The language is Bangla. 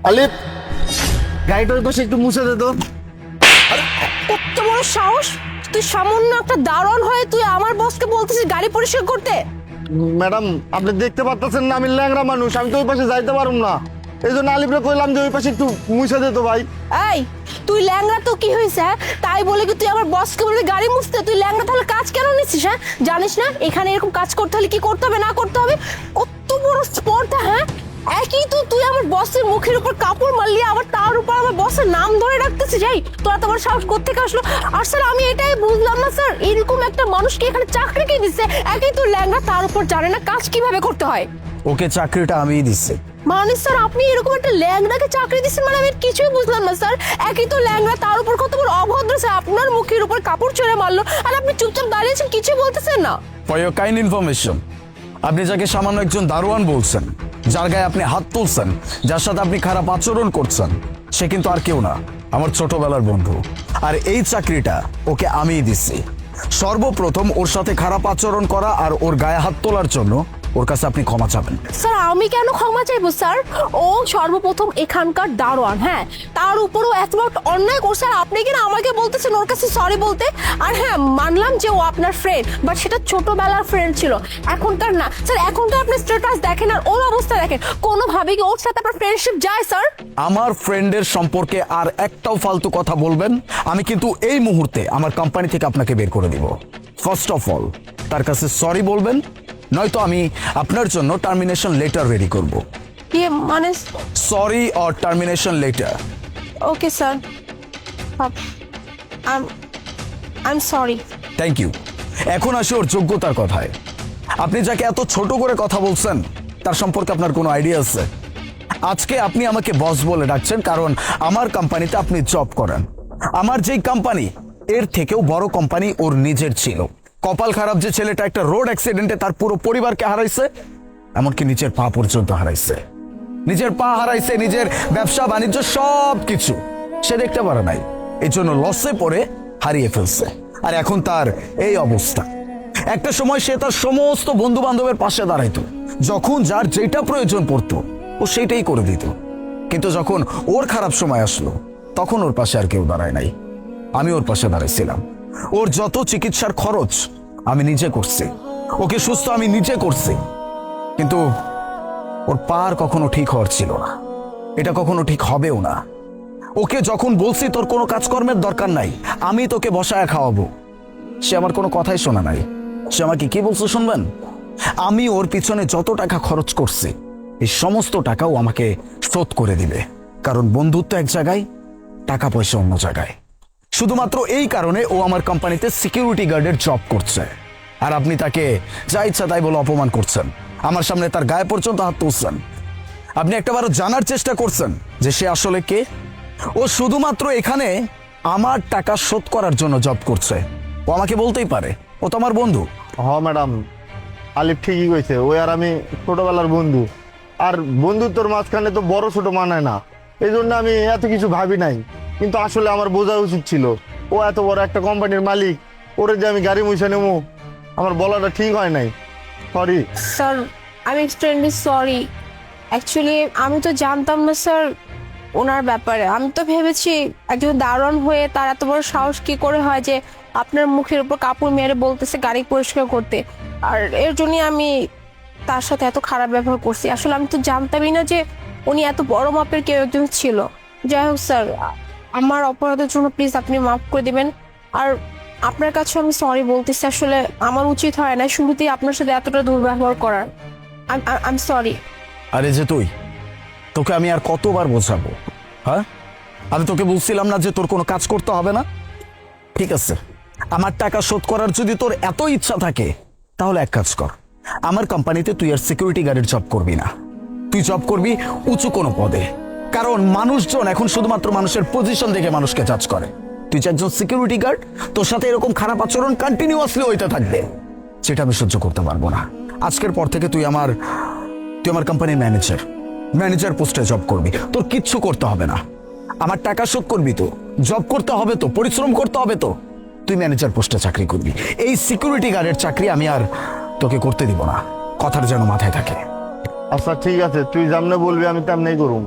আলিফ, গাড়িটা ওই পাশে একটু মুছে দে তো। কত বড় সাহস! তুই সামান্য একটা দারোয়ান হয়ে তুই আমার বসকে বলতেছিস গাড়ি পরিষ্কার করতে? ম্যাডাম, আপনি দেখতে পাচ্ছেন না আমি ল্যাংড়া মানুষ, আমি তো ওই পাশে যাইতে পারুম না। এই জন্য আলিফরে কইলাম যে ওই পাশে একটু মুছে দে তো ভাই। এই, তুই ল্যাংড়া তো কি হয়েছে? তাই বলে কি তুই আমার বসকে বলে গাড়ি মুছতে? তুই ল্যাংড়া তাহলে কাজ কেন নিচ্ছিস? হ্যাঁ, জানিস না এখানে এরকম কাজ করতে হলে কি করতে হবে না করতে হবে? কত বড় স্পর্ধা! হ্যাঁ, একই তো তুই আমার বসের মুখের উপর কাপড় মারলি, আবার তার উপর আমার বসের নাম ধরে রাখতেছিস। এই, তোরা তোমার সাহস কোত্থেকে আসলো? আর স্যার, আমি এটাই বুঝলাম না স্যার, এরকম একটা মানুষকে এখানে চাকরি কে দিচ্ছে? একই তো ল্যাংড়া, তার উপর জানে না কাজ কিভাবে করতে হয়। ওকে চাকরিটা আমিই দিচ্ছি। মানে স্যার, আপনি এরকম একটা ল্যাংড়াকে চাকরি দিচ্ছেন? মানে আমি কিছুই বুঝলাম না স্যার। একই তো ল্যাংড়া, তার উপর কত বড় অভদ্র! স্যার, আপনার মুখের উপর কাপড় ছেড়ে মারলো আর আপনি চুপচাপ দাঁড়িয়েছেন, কিছুই বলতেছেন না। ফর ইয়োর কাইন্ড ইনফরমেশন, আপনি যাকে সামান্য একজন দারোয়ান বলছেন, যার গায়ে আপনি হাত তুলছেন, যার সাথে আপনি খারাপ আচরণ করছেন, সে কিন্তু আর কেউ না, আমার ছোটবেলার বন্ধু। আর এই চাকরিটা ওকে আমিই দিচ্ছি। সর্বপ্রথম ওর সাথে খারাপ আচরণ করা আর ওর গায়ে হাত তোলার জন্য ওর কাছে আপনি ক্ষমা চাবেন। স্যার, আমি কেন ক্ষমা চাইবো স্যার? ও সর্বপ্রথম এখানকার দারোয়ান, হ্যাঁ, তার উপরও এত বড় অন্যায় করছে আর আপনি কিনা আমাকে বলতেছেন ওর কাছে সরি বলতে? আর হ্যাঁ, মানলাম যে ও আপনার ফ্রেন্ড, বাট সেটা ছোটবেলার ফ্রেন্ড ছিল, এখনকার না। স্যার, এখনকার আপনি স্ট্যাটাস দেখেন আর ওর অবস্থা দেখেন, কোনোভাবে কি ওর সাথে আপনার ফ্রেন্ডশিপ যায় স্যার? আমার ফ্রেন্ডের সম্পর্কে আর একটাও ফালতু কথা বলবেন, আমি কিন্তু এই মুহূর্তে আমার কোম্পানি থেকে আপনাকে বের করে দিব। ফার্স্ট অফ অল তার কাছে সরি বলবেন, নয়তো আমি আপনার জন্য টার্মিনেশন লেটার রেডি করব। মানে sorry or termination letter. Okay sir, I am sorry. Thank you. এখন আসি ওর যোগ্যতার কথায়। আপনি যাকে এত ছোট করে কথা বলছেন, তার সম্পর্কে আপনার কোনো আইডিয়া আছে? আজকে আপনি আমাকে বস বলে ডাকছেন কারণ আমার কোম্পানিতে আপনি জব করেন। আমার যেই কোম্পানি, এর থেকেও বড় কোম্পানি ওর নিজের ছিল। কপাল খারাপ যে ছেলেটা একটা রোড অ্যাক্সিডেন্টে তার পুরো পরিবারকে হারাইছে, এমনকি নিজের পা পর্যন্ত হারাইছে। নিজের পা হারাইছে, নিজের ব্যবসা বাণিজ্য সব কিছু সে দেখতে পারে নাই, এই জন্য লসে পড়ে হারিয়ে ফেলছে। আর এখন তার এই অবস্থা। একটা সময় সে তার সমস্ত বন্ধু বান্ধবের পাশে দাঁড়াইতো, যখন যার যেটা প্রয়োজন পড়তো ও সেইটাই করে দিত। কিন্তু যখন ওর খারাপ সময় আসলো, তখন ওর পাশে আর কেউ দাঁড়ায় নাই, আমি ওর পাশে দাঁড়াইছিলাম। ওর যত চিকিৎসার খরচ আমি নিজে করছি, ওকে সুস্থ আমি নিজে করছি। কিন্তু ওর পা আর কখনো ঠিক হওয়ার ছিল না, এটা কখনো ঠিক হবেও না। ওকে যখন বলছি তোর কোনো কাজকর্মের দরকার নাই, আমি তোকে বসায় খাওয়াবো, সে আমার কোনো কথাই শোনা নাই। সে আমাকে কি বলছে শুনবেন? আমি ওর পিছনে যত টাকা খরচ করছি, এই সমস্ত টাকাও আমাকে শোধ করে দিবে, কারণ বন্ধুত্ব এক জায়গায়, টাকা পয়সা অন্য জায়গায়। শুধুমাত্র এই কারণে ও আমার কোম্পানিতে সিকিউরিটি গার্ডের জব করছে। আর আপনি তাকে যা ইচ্ছা তাই বলে অপমান করছেন, আমার সামনে তার গায়ে পর্যন্ত হাত তুলছেন। আপনি একটাবারও জানার চেষ্টা করছেন যে সে আসলে কে? ও শুধুমাত্র এখানে আমার টাকা শোধ করার জন্য জব করছে। ও আমাকে বলতেই পারে ও তো আমার বন্ধু। ম্যাডাম, আলিফ ঠিকই কইছে, ওই আর আমি ছোটবেলার বন্ধু। আর বন্ধুত্বর মাঝখানে তো বড় ছোট মানায় না, এই জন্য আমি এত কিছু ভাবি নাই। কিন্তু আসলে আমার বোঝা উচিত ছিল, ও এত বড় একটা কোম্পানির মালিক, ওরে যে আমি গাড়ি মুছে নেবো, আমার বলাটা ঠিক হয় নাই। Sorry sir, I am extremely sorry. Actually আমি তো জানতাম না স্যার ওনার ব্যাপারে। আমি তো ভেবেছি একজন দারোয়ান হয়ে তার এত বড় সাহস কি করে হয় যে আপনার মুখের উপর কাপড় মেরে বলতেছে গাড়ি পরিষ্কার করতে, আর এর জন্য আমি তার সাথে এত খারাপ ব্যবহার করছি। আসলে আমি তো জানতামই না যে উনি এত বড় মাপের কেউ একজন ছিল। যাই হোক স্যার, আমার অপরাধের জন্য প্লিজ আপনি মাফ করে দিবেন। আর আপনার কাছে আমি সরি বলতেছি, আসলে আমার উচিত হয় না শুরুতেই আপনার সাথে এতটা দুর্ব্যবহার করার। I am sorry. আরে যে তুই, তোকে আমি আর কতবার বোঝাবো? হ্যাঁ, আমি তোকে বলছিলাম না যে তোর কোনো কাজ করতে হবে না? ঠিক আছে, আমার টাকা শোধ করার যদি তোর এত ইচ্ছা থাকে, তাহলে এক কাজ কর, আমার কোম্পানিতে তুই আর সিকিউরিটি গার্ডের জব করবি না, তুই জব করবি উঁচু কোনো পদে। কারণ মানুষজন এখন শুধুমাত্র মানুষের পজিশন দেখে মানুষকে জাজ করে। তুই যে একজন সিকিউরিটি গার্ড, তোর সাথে এরকম খারাপ আচরণ কন্টিনিউয়াসলি হইতে থাকবে, সেটা আমি সহ্য করতে পারবো না। আজকের পর থেকে তুই আমার কোম্পানির ম্যানেজার পোস্টে জব করবি। তোর কিচ্ছু করতে হবে না, আমার টাকা শোধ করবি তো, জব করতে হবে তো, পরিশ্রম করতে হবে তো, তুই ম্যানেজার পোস্টে চাকরি করবি। এই সিকিউরিটি গার্ডের চাকরি আমি আর তোকে করতে দিব না, কথার যেন মাথায় থাকে। আচ্ছা ঠিক আছে, তুই যেমনে বলবি আমি তেমনি করুম।